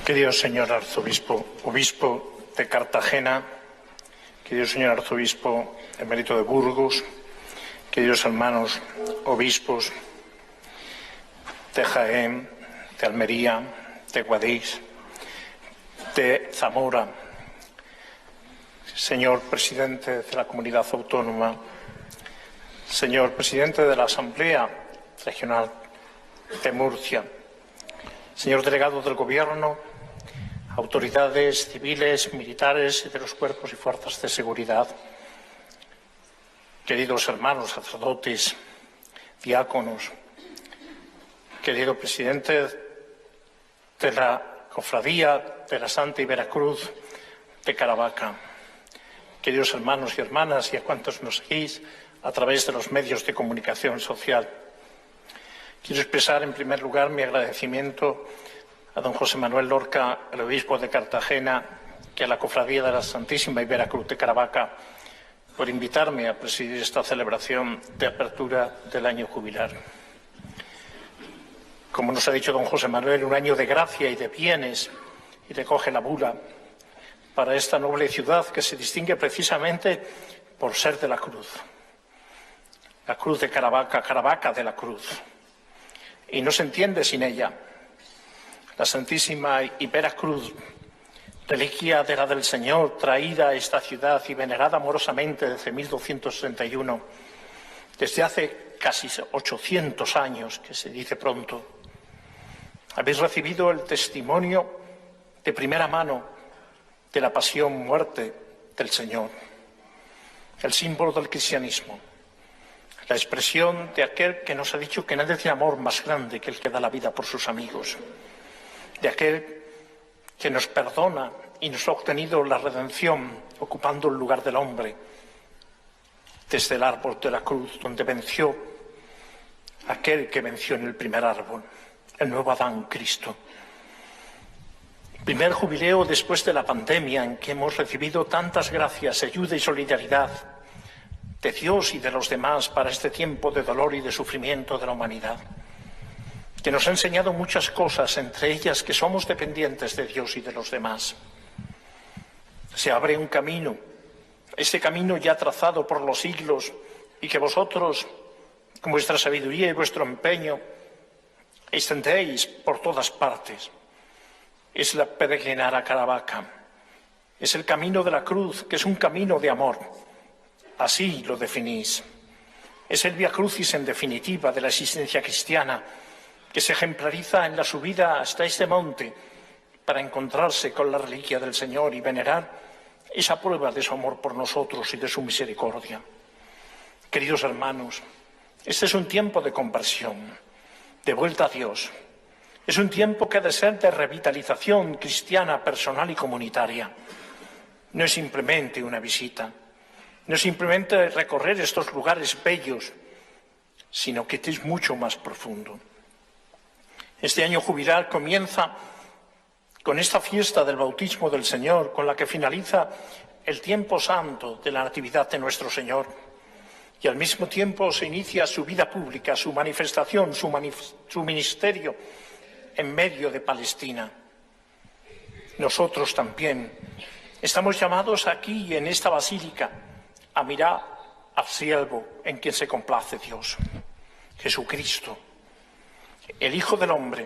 Querido señor arzobispo, obispo de Cartagena, querido señor arzobispo emérito de Burgos, queridos hermanos obispos de Jaén, de Almería, de Guadix, de Zamora, señor presidente de la comunidad autónoma, señor presidente de la Asamblea Regional de Murcia, señor delegado del Gobierno, autoridades civiles, militares y de los cuerpos y fuerzas de seguridad, queridos hermanos sacerdotes, diáconos, querido presidente de la Cofradía de la Santa y Veracruz de Caravaca, queridos hermanos y hermanas y a cuantos nos seguís a través de los medios de comunicación social. Quiero expresar en primer lugar mi agradecimiento a don José Manuel Lorca, el obispo de Cartagena, y a la Cofradía de la Santísima y Veracruz de Caravaca por invitarme a presidir esta celebración de apertura del año jubilar. Como nos ha dicho don José Manuel, un año de gracia y de bienes, y recoge la bula para esta noble ciudad que se distingue precisamente por ser de la cruz de Caravaca, Caravaca de la cruz, y no se entiende sin ella. La Santísima y Veracruz, reliquia de la del Señor, traída a esta ciudad y venerada amorosamente desde 1231, desde hace casi 800 años, que se dice pronto. Habéis recibido el testimonio de primera mano de la pasión-muerte del Señor, el símbolo del cristianismo, la expresión de aquel que nos ha dicho que nadie tiene amor más grande que el que da la vida por sus amigos, de aquel que nos perdona y nos ha obtenido la redención ocupando el lugar del hombre desde el árbol de la cruz, donde venció aquel que venció en el primer árbol, el nuevo Adán, Cristo. Primer jubileo después de la pandemia en que hemos recibido tantas gracias, ayuda y solidaridad de Dios y de los demás para este tiempo de dolor y de sufrimiento de la humanidad, que nos ha enseñado muchas cosas, entre ellas que somos dependientes de Dios y de los demás. Se abre un camino, este camino ya trazado por los siglos y que vosotros, con vuestra sabiduría y vuestro empeño, extendéis por todas partes. Es la peregrinar a Caravaca, es el camino de la cruz, que es un camino de amor. Así lo definís. Es el Vía Crucis en definitiva de la existencia cristiana, que se ejemplariza en la subida hasta este monte para encontrarse con la reliquia del Señor y venerar esa prueba de su amor por nosotros y de su misericordia. Queridos hermanos, este es un tiempo de conversión, de vuelta a Dios. Es un tiempo que ha de ser de revitalización cristiana, personal y comunitaria. No es simplemente una visita, no es simplemente recorrer estos lugares bellos, sino que es mucho más profundo. Este año jubilar comienza con esta fiesta del bautismo del Señor, con la que finaliza el tiempo santo de la Natividad de nuestro Señor. Y al mismo tiempo se inicia su vida pública, su manifestación, su ministerio en medio de Palestina. Nosotros también estamos llamados aquí, en esta basílica, a mirar al siervo en quien se complace Dios, Jesucristo, el Hijo del Hombre.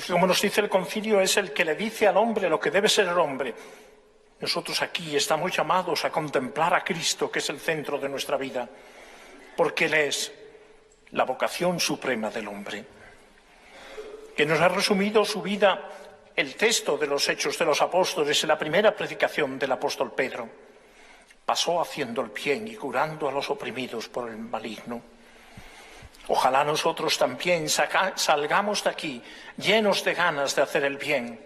Como nos dice el Concilio, es el que le dice al hombre lo que debe ser el hombre. Nosotros aquí estamos llamados a contemplar a Cristo, que es el centro de nuestra vida, porque Él es la vocación suprema del hombre, que nos ha resumido su vida el texto de los Hechos de los Apóstoles en la primera predicación del apóstol Pedro. Pasó haciendo el bien y curando a los oprimidos por el maligno. Ojalá nosotros también salgamos de aquí llenos de ganas de hacer el bien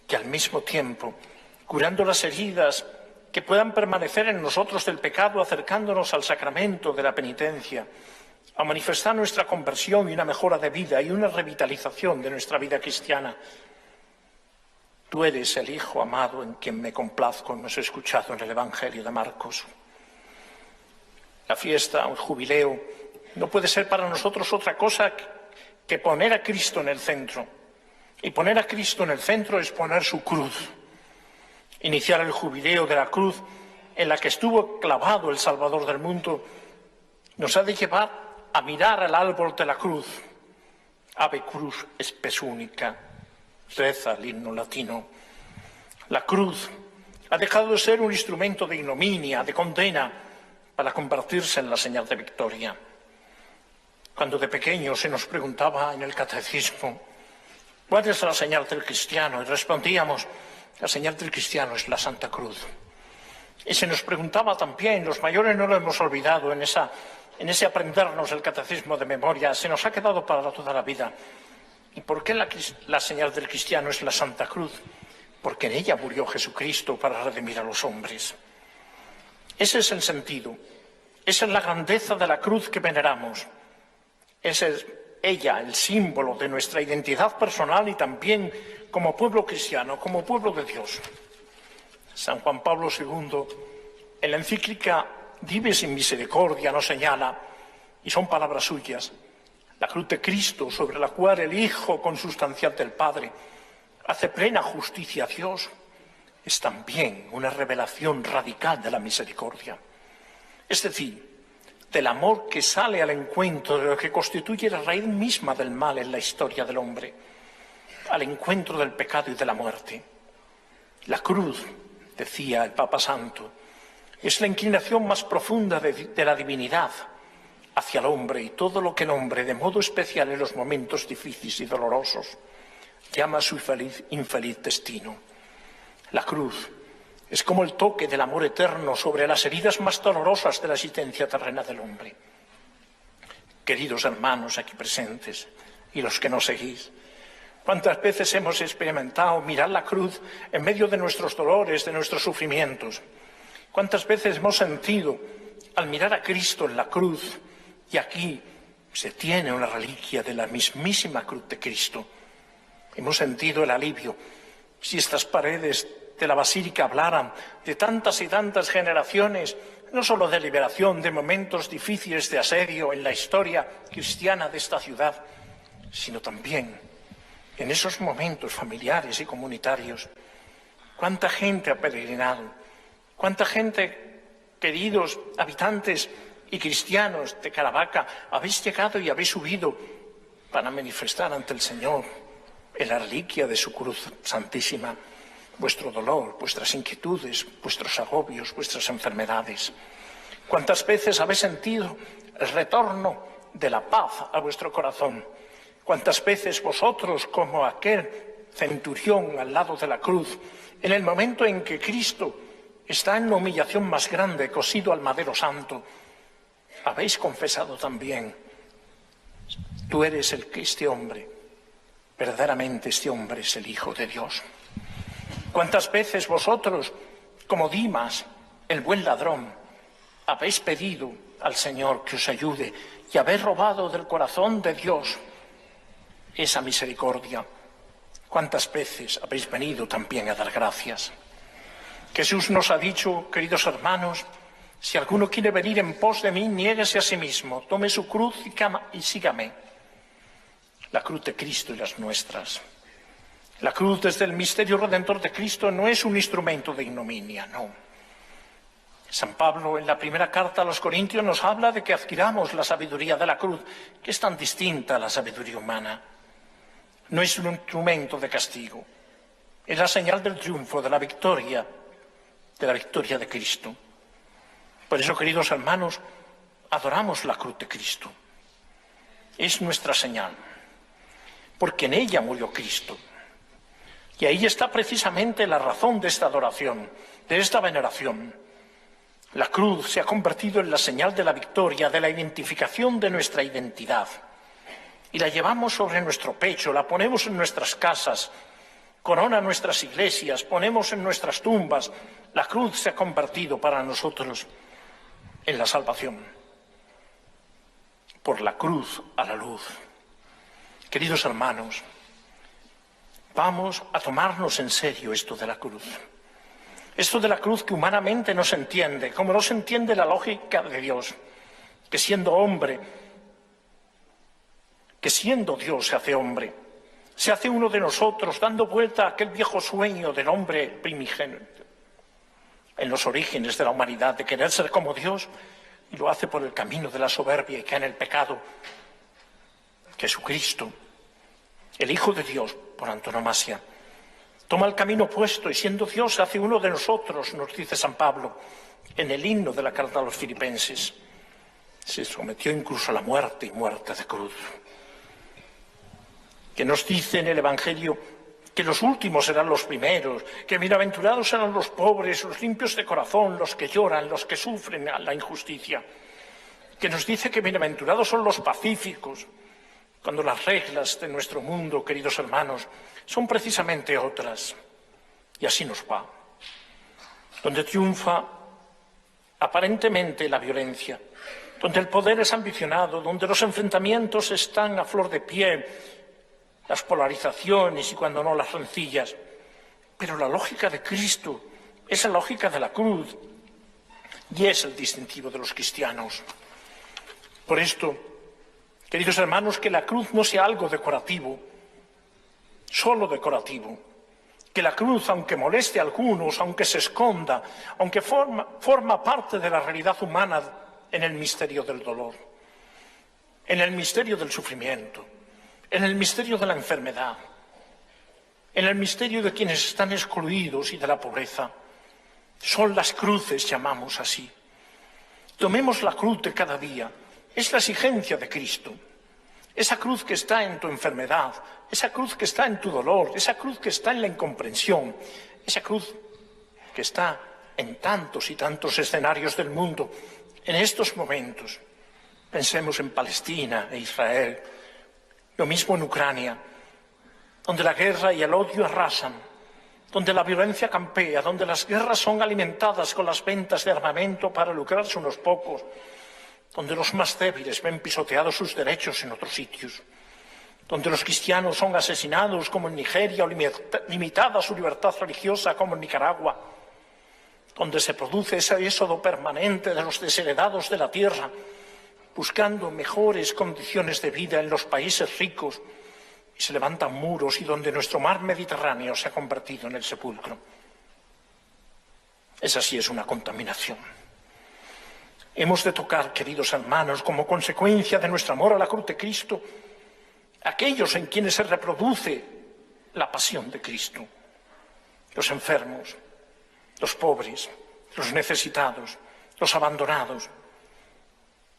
y al mismo tiempo curando las heridas que puedan permanecer en nosotros del pecado, acercándonos al sacramento de la penitencia, a manifestar nuestra conversión y una mejora de vida y una revitalización de nuestra vida cristiana. Tú eres el Hijo amado en quien me complazco, hemos escuchado en el Evangelio de Marcos. La fiesta, un jubileo, no puede ser para nosotros otra cosa que poner a Cristo en el centro, Y poner a Cristo en el centro es poner su cruz. Iniciar el jubileo de la cruz en la que estuvo clavado el Salvador del mundo nos ha de llevar a mirar al árbol de la cruz. Ave cruz spes unica, reza el himno latino. La cruz ha dejado de ser un instrumento de ignominia, de condena, para convertirse en la señal de victoria. Cuando de pequeño se nos preguntaba en el catecismo, ¿cuál es la señal del cristiano? Y respondíamos, la señal del cristiano es la Santa Cruz. Y se nos preguntaba también, los mayores no lo hemos olvidado en ese aprendernos el catecismo de memoria, se nos ha quedado para toda la vida. ¿Y por qué la señal del cristiano es la Santa Cruz? Porque en ella murió Jesucristo para redimir a los hombres. Ese es el sentido, esa es la grandeza de la cruz que veneramos. Esa es ella, el símbolo de nuestra identidad personal y también como pueblo cristiano, como pueblo de Dios. San Juan Pablo II, en la encíclica Dives in Misericordia, nos señala, y son palabras suyas, la cruz de Cristo sobre la cual el Hijo consustancial del Padre hace plena justicia a Dios, es también una revelación radical de la misericordia. Es decir, del amor que sale al encuentro de lo que constituye la raíz misma del mal en la historia del hombre, al encuentro del pecado y de la muerte. La cruz, decía el Papa Santo, es la inclinación más profunda de la divinidad hacia el hombre y todo lo que el hombre, de modo especial en los momentos difíciles y dolorosos, llama su infeliz destino. La cruz es como el toque del amor eterno sobre las heridas más dolorosas de la existencia terrena del hombre. Queridos hermanos aquí presentes y los que nos seguís, ¿cuántas veces hemos experimentado mirar la cruz en medio de nuestros dolores, de nuestros sufrimientos? ¿Cuántas veces hemos sentido, al mirar a Cristo en la cruz, y aquí se tiene una reliquia de la mismísima cruz de Cristo? Hemos sentido el alivio. Si estas paredes de la Basílica hablaran de tantas y tantas generaciones, no solo de liberación, de momentos difíciles de asedio en la historia cristiana de esta ciudad, sino también en esos momentos familiares y comunitarios. ¿Cuánta gente ha peregrinado? ¿Cuánta gente, queridos habitantes y cristianos de Caravaca, habéis llegado y habéis subido para manifestar ante el Señor en la reliquia de su cruz santísima vuestro dolor, vuestras inquietudes, vuestros agobios, vuestras enfermedades? ¿Cuántas veces habéis sentido el retorno de la paz a vuestro corazón? ¿Cuántas veces vosotros, como aquel centurión al lado de la cruz, en el momento en que Cristo está en la humillación más grande, cosido al madero santo, habéis confesado también, tú eres el que este hombre, verdaderamente este hombre es el Hijo de Dios? ¿Cuántas veces vosotros, como Dimas, el buen ladrón, habéis pedido al Señor que os ayude y habéis robado del corazón de Dios esa misericordia? ¿Cuántas veces habéis venido también a dar gracias? Jesús nos ha dicho, queridos hermanos, si alguno quiere venir en pos de mí, niéguese a sí mismo, tome su cruz y sígame. La cruz de Cristo y las nuestras. La cruz desde el misterio redentor de Cristo no es un instrumento de ignominia, no. San Pablo en la primera carta a los Corintios nos habla de que adquiramos la sabiduría de la cruz, que es tan distinta a la sabiduría humana. No es un instrumento de castigo, es la señal del triunfo, de la victoria de Cristo. Por eso, queridos hermanos, adoramos la cruz de Cristo. Es nuestra señal, porque en ella murió Cristo. Y ahí está precisamente la razón de esta adoración, de esta veneración. La cruz se ha convertido en la señal de la victoria, de la identificación de nuestra identidad. Y la llevamos sobre nuestro pecho, la ponemos en nuestras casas, corona nuestras iglesias, ponemos en nuestras tumbas. La cruz se ha convertido para nosotros en la salvación. Por la cruz a la luz. Queridos hermanos, vamos a tomarnos en serio esto de la cruz. Esto de la cruz que humanamente no se entiende, como no se entiende la lógica de Dios, que siendo hombre, que siendo Dios se hace hombre, Se hace uno de nosotros, dando vuelta a aquel viejo sueño del hombre primigénito en los orígenes de la humanidad, de querer ser como Dios, y lo hace por el camino de la soberbia y cae en el pecado. Jesucristo, el Hijo de Dios por antonomasia, toma el camino opuesto y siendo Dios se hace uno de nosotros, nos dice San Pablo en el himno de la carta a los Filipenses. Se sometió incluso a la muerte y muerte de cruz. Que nos dice en el Evangelio que los últimos serán los primeros, que bienaventurados serán los pobres, los limpios de corazón, los que lloran, los que sufren la injusticia. Que nos dice que bienaventurados son los pacíficos, cuando las reglas de nuestro mundo, queridos hermanos, son precisamente otras. Y así nos va. Donde triunfa aparentemente la violencia, donde el poder es ambicionado, donde los enfrentamientos están a flor de piel, las polarizaciones y cuando no las rencillas. Pero la lógica de Cristo es la lógica de la cruz y es el distintivo de los cristianos. Por esto, queridos hermanos, que la cruz no sea algo decorativo, solo decorativo. Que la cruz, aunque moleste a algunos, aunque se esconda, aunque forma parte de la realidad humana en el misterio del dolor, en el misterio del sufrimiento, en el misterio de la enfermedad, en el misterio de quienes están excluidos y de la pobreza. Son las cruces, llamamos así. Tomemos la cruz de cada día. Es la exigencia de Cristo. Esa cruz que está en tu enfermedad, esa cruz que está en tu dolor, esa cruz que está en la incomprensión, esa cruz que está en tantos y tantos escenarios del mundo. En estos momentos, pensemos en Palestina e Israel, lo mismo en Ucrania, donde la guerra y el odio arrasan, donde la violencia campea, donde las guerras son alimentadas con las ventas de armamento para lucrarse unos pocos, donde los más débiles ven pisoteados sus derechos en otros sitios, donde los cristianos son asesinados como en Nigeria o limitada su libertad religiosa como en Nicaragua, donde se produce ese éxodo permanente de los desheredados de la tierra, buscando mejores condiciones de vida en los países ricos, y se levantan muros y donde nuestro mar Mediterráneo se ha convertido en el sepulcro. Esa sí es una contaminación. Hemos de tocar, queridos hermanos, como consecuencia de nuestro amor a la cruz de Cristo, aquellos en quienes se reproduce la pasión de Cristo, los enfermos, los pobres, los necesitados, los abandonados,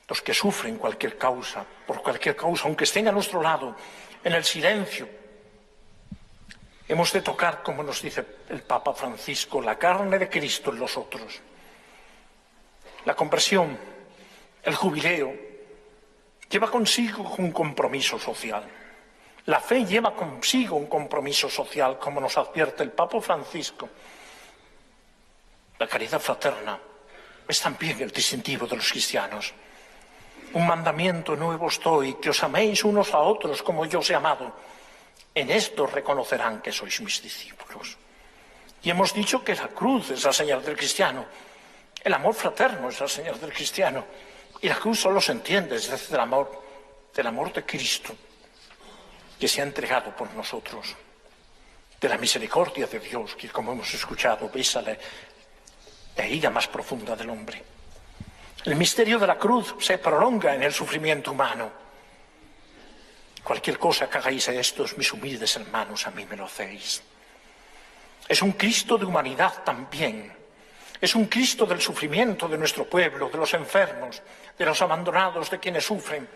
los que sufren cualquier causa, por cualquier causa, aunque estén a nuestro lado, en el silencio. Hemos de tocar, como nos dice el Papa Francisco, la carne de Cristo en los otros. La conversión, el jubileo, lleva consigo un compromiso social. La fe lleva consigo un compromiso social, como nos advierte el Papa Francisco. La caridad fraterna es también el distintivo de los cristianos. Un mandamiento nuevo os doy, que os améis unos a otros como yo os he amado. En esto reconocerán que sois mis discípulos. Y hemos dicho que la cruz es la señal del cristiano. El amor fraterno es la señal del cristiano. Y la cruz solo se entiende desde el amor de Cristo, que se ha entregado por nosotros. De la misericordia de Dios, que como hemos escuchado, besa la herida más profunda del hombre. El misterio de la cruz se prolonga en el sufrimiento humano. Cualquier cosa que hagáis a estos mis humildes hermanos, a mí me lo hacéis. Es un Cristo de humanidad también. Es un Cristo del sufrimiento de nuestro pueblo, de los enfermos, de los abandonados, de quienes sufren.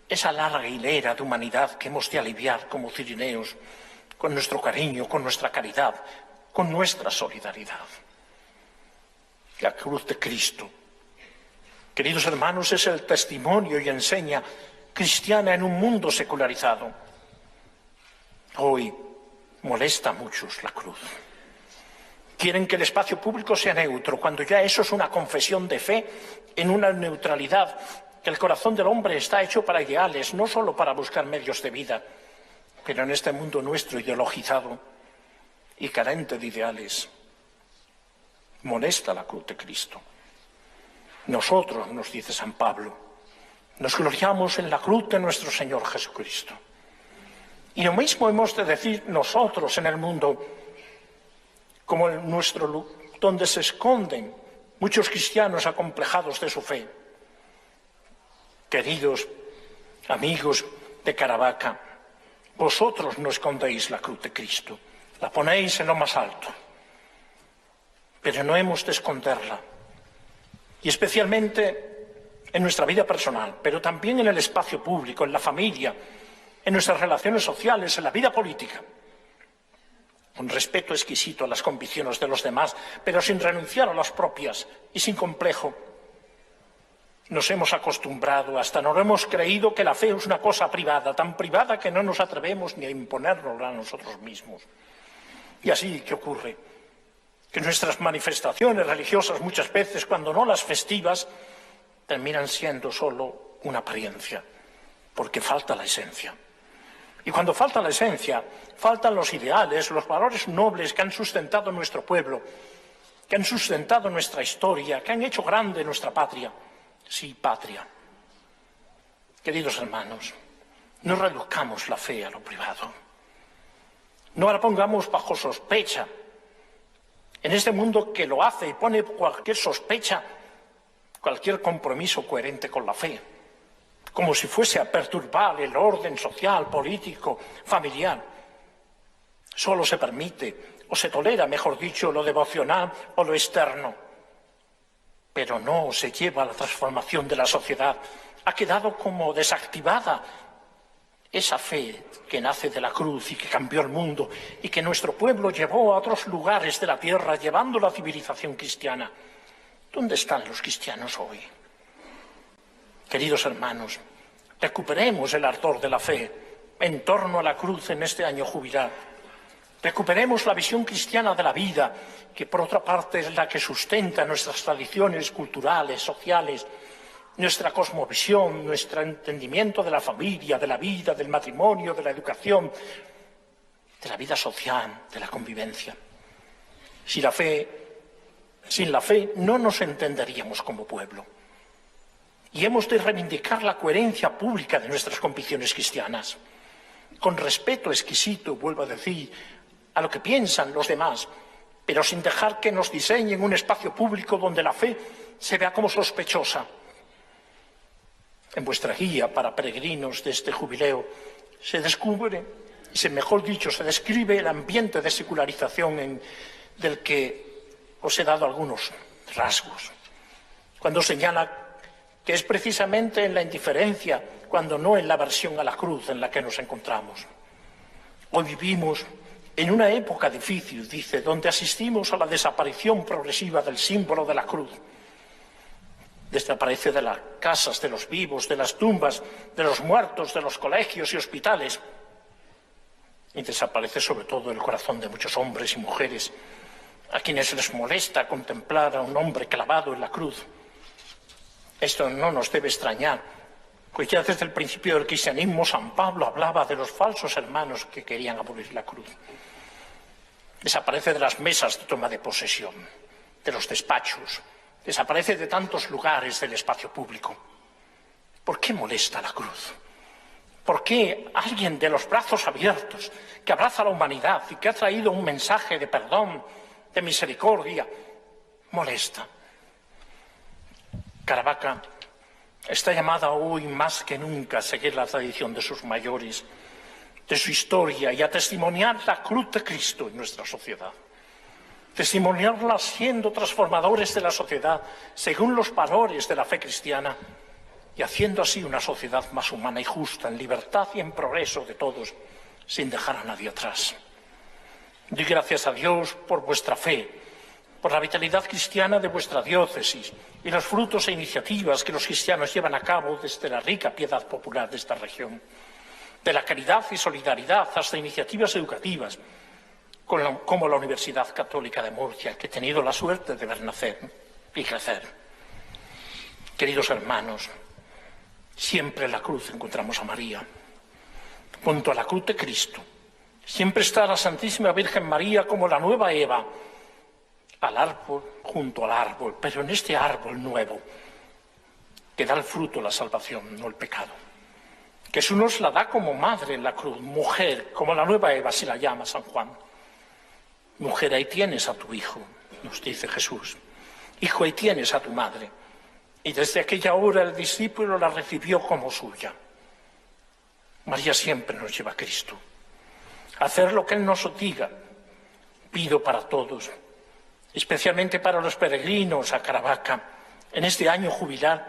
Esa larga hilera de humanidad que hemos de aliviar como cirineos, con nuestro cariño, con nuestra caridad, con nuestra solidaridad. La cruz de Cristo, queridos hermanos, es el testimonio y enseña cristiana en un mundo secularizado. Hoy molesta a muchos la cruz. Quieren que el espacio público sea neutro, cuando ya eso es una confesión de fe en una neutralidad, que el corazón del hombre está hecho para ideales, no solo para buscar medios de vida, pero en este mundo nuestro ideologizado y carente de ideales, molesta la cruz de Cristo. Nosotros, nos dice San Pablo, nos gloriamos en la cruz de nuestro Señor Jesucristo. Y lo mismo hemos de decir nosotros en el mundo, como en donde se esconden muchos cristianos acomplejados de su fe. Queridos amigos de Caravaca, vosotros no escondéis la cruz de Cristo, la ponéis en lo más alto, pero no hemos de esconderla, y especialmente en nuestra vida personal, pero también en el espacio público, en la familia, en nuestras relaciones sociales, en la vida política, con respeto exquisito a las convicciones de los demás, pero sin renunciar a las propias y sin complejo. Nos hemos acostumbrado, hasta nos hemos creído que la fe es una cosa privada, tan privada que no nos atrevemos ni a imponérnosla a nosotros mismos. Y así que ocurre que nuestras manifestaciones religiosas muchas veces, cuando no las festivas, terminan siendo solo una apariencia, porque falta la esencia. Y cuando falta la esencia, faltan los ideales, los valores nobles que han sustentado nuestro pueblo, que han sustentado nuestra historia, que han hecho grande nuestra patria. Sí, patria. Queridos hermanos, no reduzcamos la fe a lo privado. No la pongamos bajo sospecha. En este mundo que lo hace y pone cualquier sospecha, cualquier compromiso coherente con la fe, como si fuese a perturbar el orden social, político, familiar. Solo se permite, o se tolera, mejor dicho, lo devocional o lo externo, pero no se lleva a la transformación de la sociedad. Ha quedado como desactivada esa fe que nace de la cruz y que cambió el mundo y que nuestro pueblo llevó a otros lugares de la tierra, llevando la civilización cristiana. ¿Dónde están los cristianos hoy? Queridos hermanos, recuperemos el ardor de la fe en torno a la cruz en este año jubilar. Recuperemos la visión cristiana de la vida, que por otra parte es la que sustenta nuestras tradiciones culturales, sociales, nuestra cosmovisión, nuestro entendimiento de la familia, de la vida, del matrimonio, de la educación, de la vida social, de la convivencia. Sin la fe no nos entenderíamos como pueblo. Y hemos de reivindicar la coherencia pública de nuestras convicciones cristianas, con respeto exquisito, vuelvo a decir, a lo que piensan los demás, pero sin dejar que nos diseñen un espacio público donde la fe se vea como sospechosa. En vuestra guía para peregrinos de este jubileo se descubre, mejor dicho, se describe el ambiente de secularización del que os he dado algunos rasgos, cuando señala que es precisamente en la indiferencia, cuando no en la aversión a la cruz, en la que nos encontramos. Hoy vivimos en una época difícil, dice, donde asistimos a la desaparición progresiva del símbolo de la cruz. Desaparece de las casas de los vivos, de las tumbas, de los muertos, de los colegios y hospitales. Y desaparece sobre todo el corazón de muchos hombres y mujeres, a quienes les molesta contemplar a un hombre clavado en la cruz. Esto no nos debe extrañar, pues ya desde el principio del cristianismo San Pablo hablaba de los falsos hermanos que querían abolir la cruz. Desaparece de las mesas de toma de posesión, de los despachos, desaparece de tantos lugares del espacio público. ¿Por qué molesta la cruz? ¿Por qué alguien de los brazos abiertos, que abraza a la humanidad y que ha traído un mensaje de perdón, de misericordia, molesta? Caravaca está llamada hoy más que nunca a seguir la tradición de sus mayores, de su historia y a testimoniar la cruz de Cristo en nuestra sociedad. Testimoniarla siendo transformadores de la sociedad según los valores de la fe cristiana y haciendo así una sociedad más humana y justa, en libertad y en progreso de todos, sin dejar a nadie atrás. Doy gracias a Dios por vuestra fe, por la vitalidad cristiana de vuestra diócesis y los frutos e iniciativas que los cristianos llevan a cabo desde la rica piedad popular de esta región, de la caridad y solidaridad hasta iniciativas educativas, como la Universidad Católica de Murcia, que he tenido la suerte de ver nacer y crecer. Queridos hermanos, siempre en la cruz encontramos a María. Junto a la cruz de Cristo, siempre está la Santísima Virgen María como la nueva Eva, al árbol, junto al árbol, pero en este árbol nuevo, que da el fruto la salvación, no el pecado. Jesús nos la da como madre en la cruz, mujer, como la nueva Eva se la llama San Juan. Mujer, ahí tienes a tu hijo, nos dice Jesús. Hijo, ahí tienes a tu madre. Y desde aquella hora el discípulo la recibió como suya. María siempre nos lleva a Cristo. Hacer lo que Él nos diga, pido para todos, especialmente para los peregrinos a Caravaca, en este año jubilar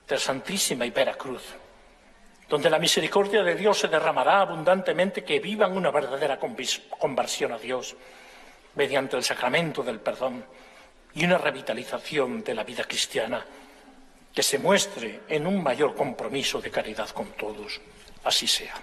de Santísima y Veracruz, donde la misericordia de Dios se derramará abundantemente, que vivan una verdadera conversión a Dios mediante el sacramento del perdón y una revitalización de la vida cristiana que se muestre en un mayor compromiso de caridad con todos. Así sea.